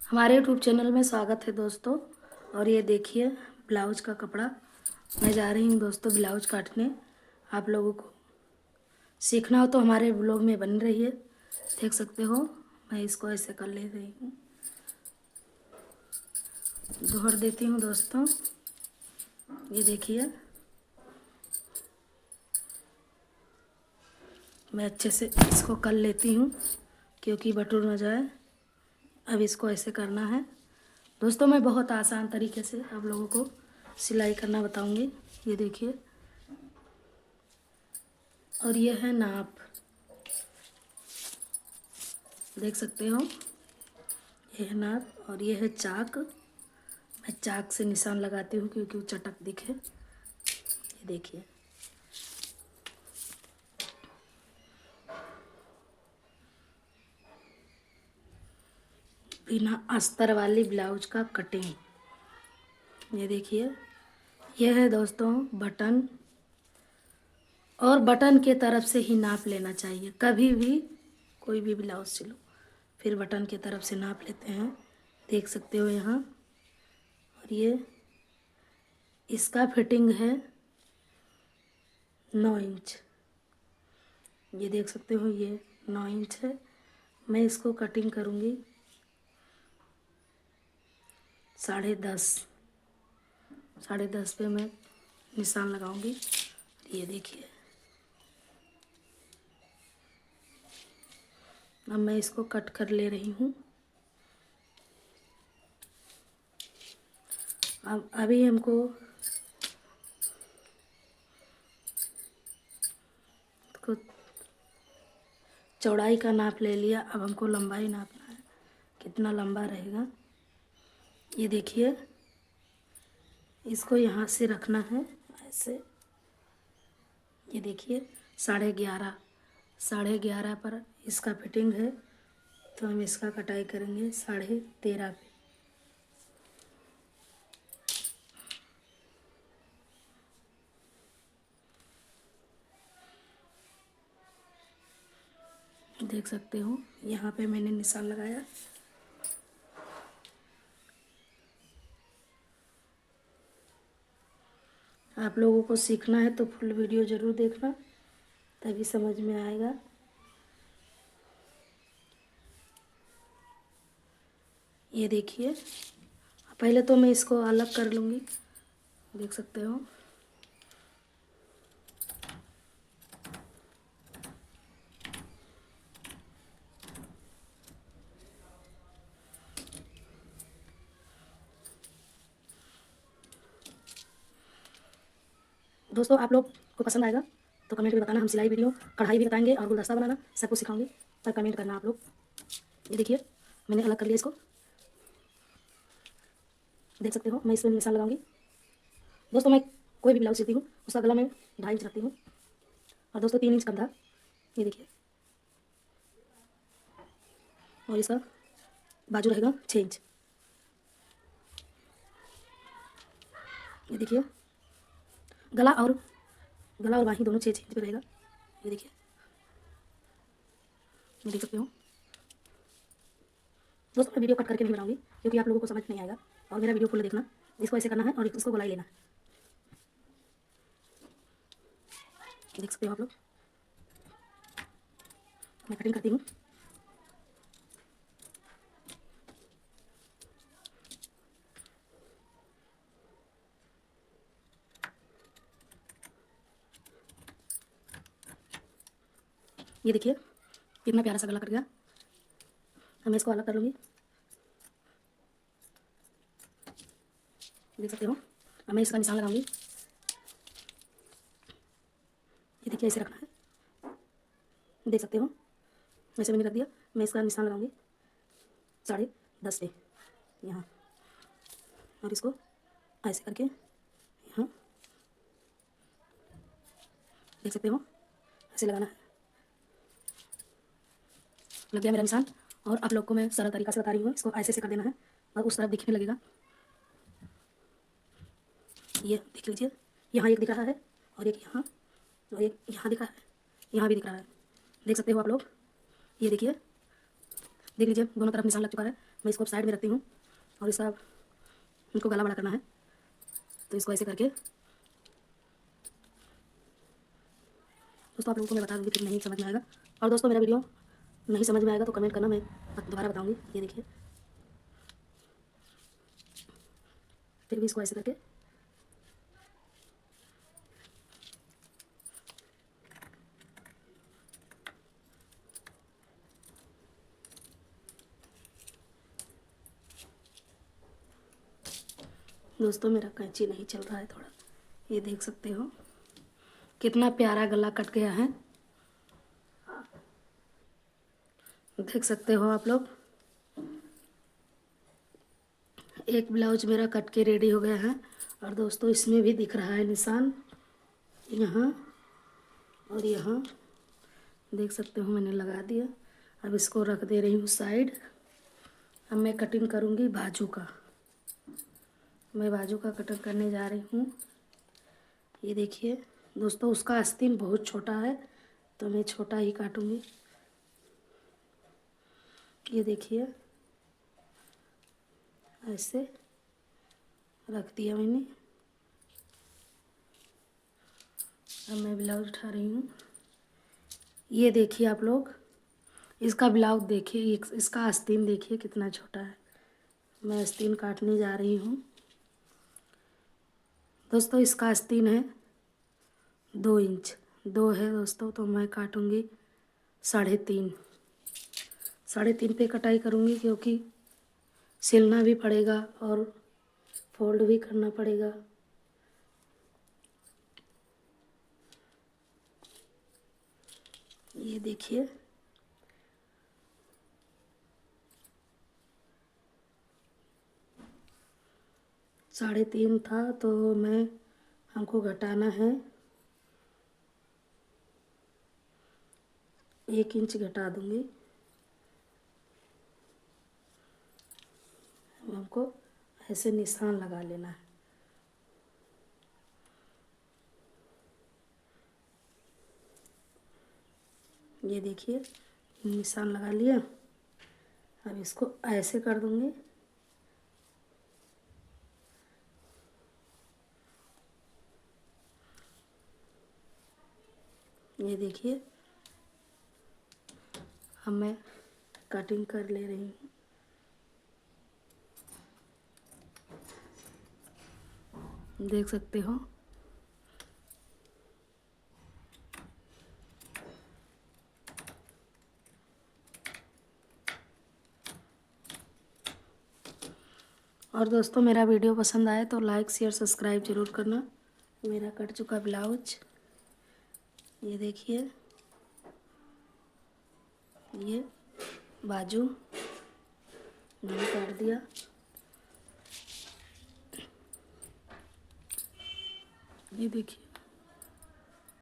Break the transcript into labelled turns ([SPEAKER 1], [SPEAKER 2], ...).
[SPEAKER 1] हमारे YouTube channel में स्वागत है दोस्तों। और ये देखिए ब्लाउज का कपड़ा। मैं जा रही हूँ दोस्तों ब्लाउज काटने। आप लोगों को सीखना हो तो हमारे ब्लॉग में बन रही है, देख सकते हो। मैं इसको ऐसे कर ले रही हूँ, दोहर देती हूँ दोस्तों। ये देखिए मैं अच्छे से इसको कर लेती हूँ क्योंकि बटुर न जाए। अब इसको ऐसे करना है दोस्तों। मैं बहुत आसान तरीके से आप लोगों को सिलाई करना बताऊंगी। ये देखिए, और ये है नाप, देख सकते हो। ये है नाप और ये है चाक। मैं चाक से निशान लगाती हूँ क्योंकि वो चटक दिखे। ये देखिए, बिना अस्तर वाली ब्लाउज का कटिंग। ये देखिए, यह है दोस्तों बटन। और बटन के तरफ से ही नाप लेना चाहिए कभी भी। कोई भी ब्लाउज सिलो फिर बटन के तरफ से नाप लेते हैं, देख सकते हो यहाँ। और ये इसका फिटिंग है 9 इंच। ये देख सकते हो, ये 9 इंच है। मैं इसको कटिंग करूँगी 10.5। 10.5 पे मैं निशान लगाऊंगी। ये देखिए, अब मैं इसको कट कर ले रही हूँ। अब अभी हमको को चौड़ाई का नाप ले लिया, अब हमको लंबाई नापना है, कितना लंबा रहेगा। ये देखिए, इसको यहाँ से रखना है ऐसे। ये देखिए 11.5। 11.5 पर इसका फिटिंग है, तो हम इसका कटाई करेंगे 13.5 पे। देख सकते हो यहाँ पे मैंने निशान लगाया। आप लोगों को सीखना है तो फुल वीडियो ज़रूर देखना, तभी समझ में आएगा। ये देखिए, पहले तो मैं इसको अलग कर लूँगी, देख सकते हो। दोस्तों आप लोग को पसंद आएगा तो कमेंट में बताना। हम सिलाई वीडियो, कढ़ाई भी बताएंगे और गुलदस्ता बनाना सब कुछ सिखाऊंगे, पर कमेंट करना आप लोग। ये देखिए मैंने अलग कर लिया इसको, देख सकते हो। मैं इसमें निशान लगाऊंगी दोस्तों। मैं कोई भी ब्लाउज सीती हूँ उसका गला मैं 2.5 इंच रखती हूँ, और दोस्तों 3 इंच कंधा। ये देखिए, और इसका बाजू रहेगा 6 इंच। ये देखिए, गला और बाही दोनों 6 इंच पे रहेगा। ये देखिए, ये देख सकते हो दोस्तों। मैं वीडियो कट करके नहीं बनाऊंगी क्योंकि आप लोगों को समझ नहीं आएगा, और मेरा वीडियो फुल देखना। इसको ऐसे करना है और इसको गोलाई लेना है, देख सकते हो आप लोग। मैं कटिंग करती हूँ। ये देखिए कितना प्यारा सा गला कट गया। अब मैं इसको अलग कर लूँगी, देख सकते हो। अब मैं इसका निशान लगाऊंगी। ये देखिए ऐसे रखना है, देख सकते हो। ऐसे मैंने रख दिया। मैं इसका निशान लगाऊंगी 10.5 पे यहाँ, और इसको ऐसे करके यहाँ, देख सकते हो। ऐसे लगाना है। लग गया मेरा निशान। और आप लोग को मैं सरल तरीका से बता रही हूँ, इसको ऐसे कर देना है और उस तरफ दिखने लगेगा। ये देख लीजिए, यहाँ एक दिख रहा है और एक यहाँ, और एक यहाँ दिख रहा है, यहाँ भी दिख रहा है, देख सकते हो आप लोग। ये देखिए, देख लीजिए दोनों तरफ निशान लग चुका है। मैं इसको साइड में रखती हूँ और इसका इनको गला बड़ा करना है, तो इसको ऐसे करके दोस्तों आप लोगों को मैं बता दूँगी, फिर नहीं समझ में आएगा। और दोस्तों मेरा वीडियो नहीं समझ में आएगा तो कमेंट करना, मैं दोबारा बताऊँगी। ये देखिए, फिर भी इसको ऐसे करके दोस्तों मेरा कैंची नहीं चल रहा है थोड़ा, ये देख सकते हो कितना प्यारा गला कट गया है, देख सकते हो आप लोग। एक ब्लाउज मेरा कट के रेडी हो गया है और दोस्तों इसमें भी दिख रहा है निशान, यहाँ और यहाँ देख सकते हो मैंने लगा दिया। अब इसको रख दे रही हूँ साइड। अब मैं कटिंग करूँगी बाजू का, मैं बाजू का कटिंग करने जा रही हूँ। ये देखिए दोस्तों, उसका आस्तीन बहुत छोटा है तो मैं छोटा ही काटूँगी। ये देखिए ऐसे रख दिया मैंने। अब मैं ब्लाउज उठा रही हूँ। ये देखिए आप लोग, इसका ब्लाउज देखिए, इसका आस्तीन देखिए कितना छोटा है। मैं आस्तीन काटने जा रही हूँ दोस्तों। इसका आस्तीन है 2 इंच, 2 है दोस्तों, तो मैं काटूँगी 3.5। 3.5 पे कटाई करूँगी क्योंकि सिलना भी पड़ेगा और फोल्ड भी करना पड़ेगा। ये देखिए, साढ़े 3 था तो हमको घटाना है 1 इंच घटा दूँगी। हमको ऐसे निशान लगा लेना है। ये देखिए निशान लगा लिया। अब इसको ऐसे कर दूँगी। ये देखिए, अब मैं कटिंग कर ले रही हूँ। देख सकते हो और दोस्तों मेरा वीडियो पसंद आए तो लाइक शेयर सब्सक्राइब ज़रूर करना। मेरा कट चुका ब्लाउज, ये देखिए, ये बाजू मैंने काट दिया। ये देखिए